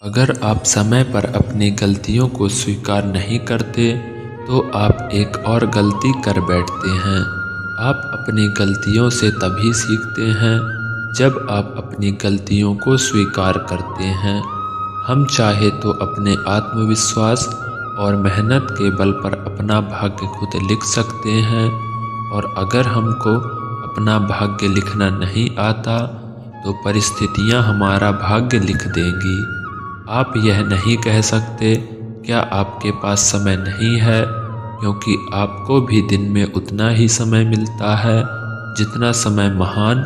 अगर आप समय पर अपनी गलतियों को स्वीकार नहीं करते तो आप एक और गलती कर बैठते हैं। आप अपनी गलतियों से तभी सीखते हैं जब आप अपनी गलतियों को स्वीकार करते हैं। हम चाहे तो अपने आत्मविश्वास और मेहनत के बल पर अपना भाग्य खुद लिख सकते हैं, और अगर हमको अपना भाग्य लिखना नहीं आता तो परिस्थितियां हमारा भाग्य लिख देंगी। आप यह नहीं कह सकते क्या आपके पास समय नहीं है, क्योंकि आपको भी दिन में उतना ही समय मिलता है जितना समय महान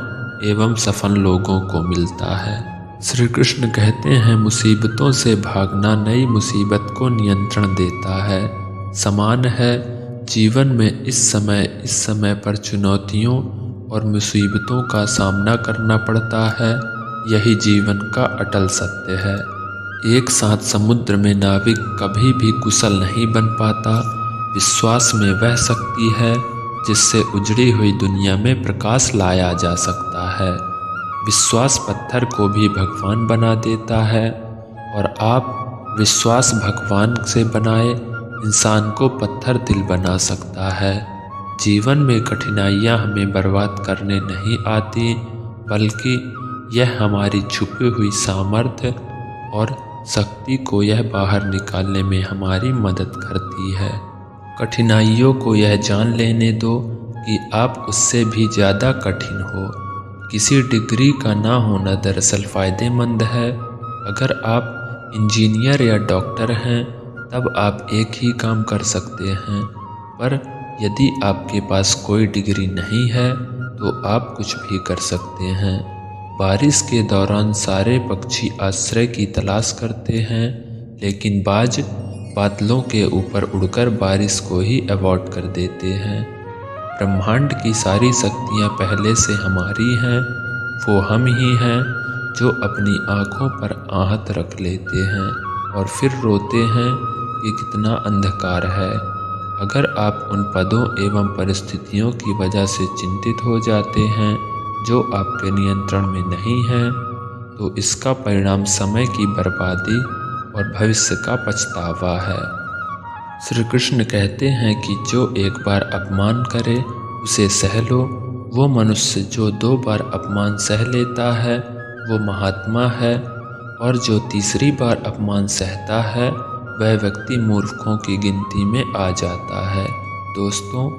एवं सफल लोगों को मिलता है। श्री कृष्ण कहते हैं, मुसीबतों से भागना नई मुसीबत को नियंत्रण देता है। समान है जीवन में इस समय पर चुनौतियों और मुसीबतों का सामना करना पड़ता है। यही जीवन का अटल सत्य है। एक साथ समुद्र में नाविक कभी भी कुशल नहीं बन पाता। विश्वास में वह शक्ति है जिससे उजड़ी हुई दुनिया में प्रकाश लाया जा सकता है। विश्वास पत्थर को भी भगवान बना देता है, और आप विश्वास भगवान से बनाए इंसान को पत्थर दिल बना सकता है। जीवन में कठिनाइयाँ हमें बर्बाद करने नहीं आती, बल्कि यह हमारी छुपी हुई सामर्थ्य और शक्ति को यह बाहर निकालने में हमारी मदद करती है। कठिनाइयों को यह जान लेने दो कि आप उससे भी ज़्यादा कठिन हो। किसी डिग्री का ना होना दरअसल फ़ायदेमंद है। अगर आप इंजीनियर या डॉक्टर हैं तब आप एक ही काम कर सकते हैं, पर यदि आपके पास कोई डिग्री नहीं है तो आप कुछ भी कर सकते हैं। बारिश के दौरान सारे पक्षी आश्रय की तलाश करते हैं, लेकिन बाज बादलों के ऊपर उड़कर बारिश को ही अवॉइड कर देते हैं। ब्रह्मांड की सारी शक्तियाँ पहले से हमारी हैं। वो हम ही हैं जो अपनी आँखों पर आहत रख लेते हैं और फिर रोते हैं कि कितना अंधकार है। अगर आप उन पदों एवं परिस्थितियों की वजह से चिंतित हो जाते हैं जो आपके नियंत्रण में नहीं है, तो इसका परिणाम समय की बर्बादी और भविष्य का पछतावा है। श्री कृष्ण कहते हैं कि जो एक बार अपमान करे उसे सह लो। वो मनुष्य जो 2 बार अपमान सह लेता है वो महात्मा है, और जो तीसरी बार अपमान सहता है वह व्यक्ति मूर्खों की गिनती में आ जाता है। दोस्तों,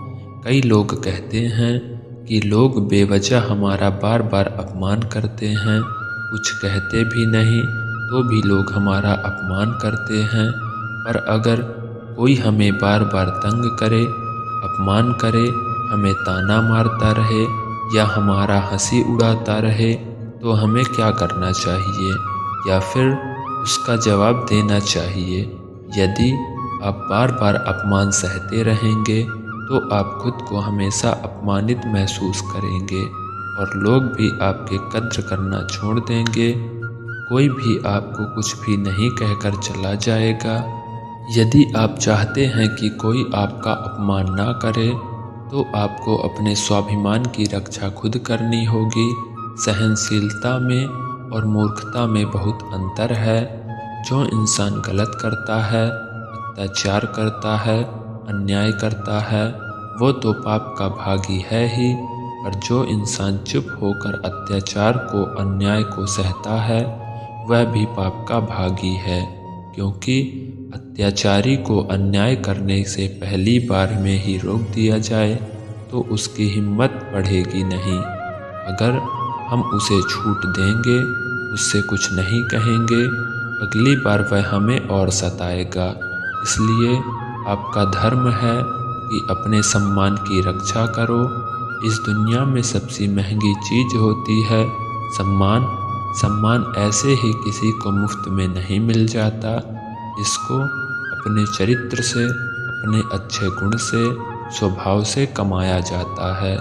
कई लोग कहते हैं कि लोग बेवजह हमारा बार बार अपमान करते हैं। कुछ कहते भी नहीं तो भी लोग हमारा अपमान करते हैं। पर अगर कोई हमें बार बार तंग करे, अपमान करे, हमें ताना मारता रहे या हमारा हंसी उड़ाता रहे, तो हमें क्या करना चाहिए या फिर उसका जवाब देना चाहिए? यदि आप बार बार अपमान सहते रहेंगे तो आप खुद को हमेशा अपमानित महसूस करेंगे और लोग भी आपके कद्र करना छोड़ देंगे। कोई भी आपको कुछ भी नहीं कहकर चला जाएगा। यदि आप चाहते हैं कि कोई आपका अपमान ना करे तो आपको अपने स्वाभिमान की रक्षा खुद करनी होगी। सहनशीलता में और मूर्खता में बहुत अंतर है। जो इंसान गलत करता है, अत्याचार करता है, अन्याय करता है, वो तो पाप का भागी है ही, पर जो इंसान चुप होकर अत्याचार को, अन्याय को सहता है, वह भी पाप का भागी है। क्योंकि अत्याचारी को अन्याय करने से पहली बार में ही रोक दिया जाए तो उसकी हिम्मत बढ़ेगी नहीं। अगर हम उसे छूट देंगे, उससे कुछ नहीं कहेंगे, अगली बार वह हमें और सताएगा। इसलिए आपका धर्म है कि अपने सम्मान की रक्षा करो। इस दुनिया में सबसे महंगी चीज़ होती है सम्मान। सम्मान ऐसे ही किसी को मुफ्त में नहीं मिल जाता। इसको अपने चरित्र से, अपने अच्छे गुण से, स्वभाव से कमाया जाता है।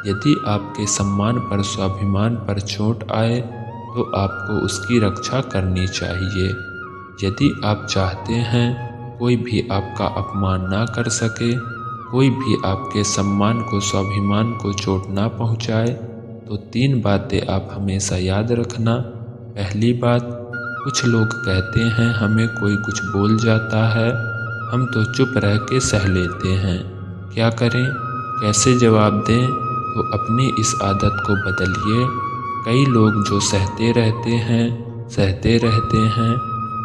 यदि आपके सम्मान पर, स्वाभिमान पर चोट आए तो आपको उसकी रक्षा करनी चाहिए। यदि आप चाहते हैं कोई भी आपका अपमान ना कर सके, कोई भी आपके सम्मान को, स्वाभिमान को चोट ना पहुंचाए, तो 3 बातें आप हमेशा याद रखना। पहली बात, कुछ लोग कहते हैं हमें कोई कुछ बोल जाता है, हम तो चुप रह के सह लेते हैं। क्या करें, कैसे जवाब दें? तो अपनी इस आदत को बदलिए। कई लोग जो सहते रहते हैं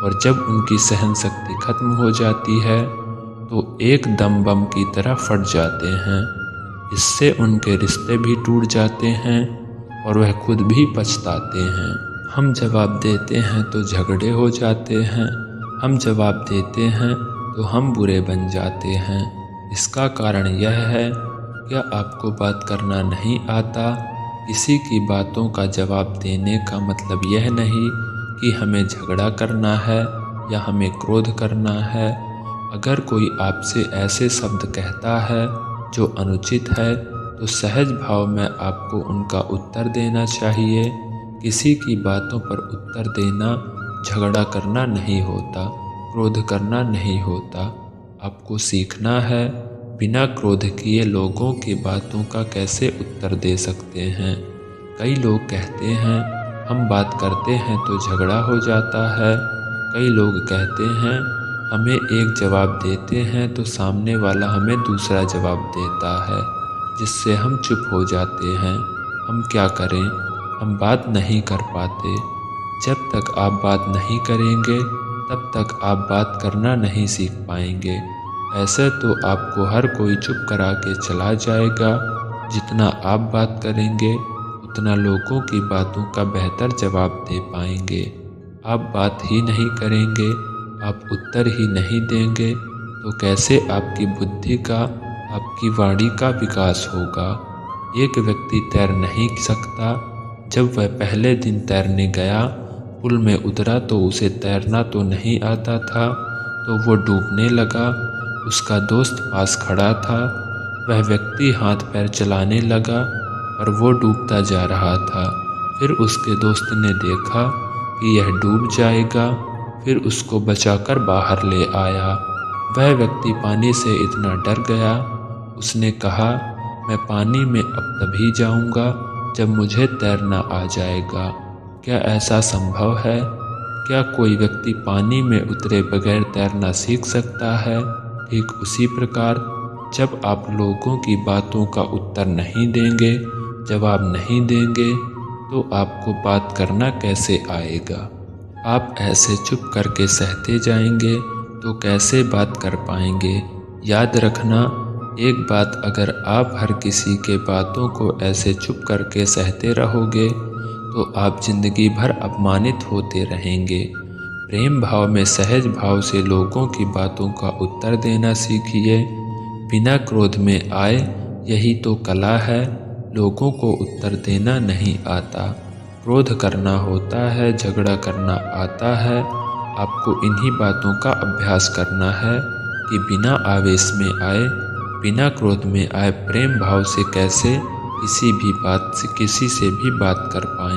और जब उनकी सहन शक्ति खत्म हो जाती है तो एकदम बम की तरह फट जाते हैं। इससे उनके रिश्ते भी टूट जाते हैं और वह खुद भी पछताते हैं। हम जवाब देते हैं तो झगड़े हो जाते हैं, हम जवाब देते हैं तो हम बुरे बन जाते हैं। इसका कारण यह है, क्या आपको बात करना नहीं आता? किसी की बातों का जवाब देने का मतलब यह नहीं कि हमें झगड़ा करना है या हमें क्रोध करना है। अगर कोई आपसे ऐसे शब्द कहता है जो अनुचित है तो सहज भाव में आपको उनका उत्तर देना चाहिए। किसी की बातों पर उत्तर देना झगड़ा करना नहीं होता, क्रोध करना नहीं होता। आपको सीखना है बिना क्रोध किए लोगों की बातों का कैसे उत्तर दे सकते हैं। कई लोग कहते हैं हम बात करते हैं तो झगड़ा हो जाता है। कई लोग कहते हैं हमें एक जवाब देते हैं तो सामने वाला हमें दूसरा जवाब देता है, जिससे हम चुप हो जाते हैं। हम क्या करें, हम बात नहीं कर पाते। जब तक आप बात नहीं करेंगे तब तक आप बात करना नहीं सीख पाएंगे। ऐसे तो आपको हर कोई चुप करा के चला जाएगा। जितना आप बात करेंगे उतना लोगों की बातों का बेहतर जवाब दे पाएंगे। आप बात ही नहीं करेंगे, आप उत्तर ही नहीं देंगे तो कैसे आपकी बुद्धि का, आपकी वाणी का विकास होगा। एक व्यक्ति तैर नहीं सकता। जब वह पहले दिन तैरने गया, पुल में उतरा तो उसे तैरना तो नहीं आता था, तो वो डूबने लगा। उसका दोस्त पास खड़ा था। वह व्यक्ति हाथ पैर चलाने लगा और वो डूबता जा रहा था। फिर उसके दोस्त ने देखा कि यह डूब जाएगा, फिर उसको बचाकर बाहर ले आया। वह व्यक्ति पानी से इतना डर गया, उसने कहा मैं पानी में अब तभी जाऊंगा जब मुझे तैरना आ जाएगा। क्या ऐसा संभव है? क्या कोई व्यक्ति पानी में उतरे बगैर तैरना सीख सकता है? ठीक उसी प्रकार जब आप लोगों की बातों का उत्तर नहीं देंगे, जवाब नहीं देंगे, तो आपको बात करना कैसे आएगा? आप ऐसे चुप करके सहते जाएंगे तो कैसे बात कर पाएंगे? याद रखना, एक बात, अगर आप हर किसी के बातों को ऐसे चुप करके सहते रहोगे तो आप जिंदगी भर अपमानित होते रहेंगे। प्रेम भाव में सहज भाव से लोगों की बातों का उत्तर देना सीखिए। बिना क्रोध में आए, यही तो कला है। लोगों को उत्तर देना नहीं आता, क्रोध करना होता है, झगड़ा करना आता है। आपको इन्हीं बातों का अभ्यास करना है कि बिना आवेश में आए, बिना क्रोध में आए, प्रेम भाव से कैसे किसी भी बात से, किसी से भी बात कर पाएं।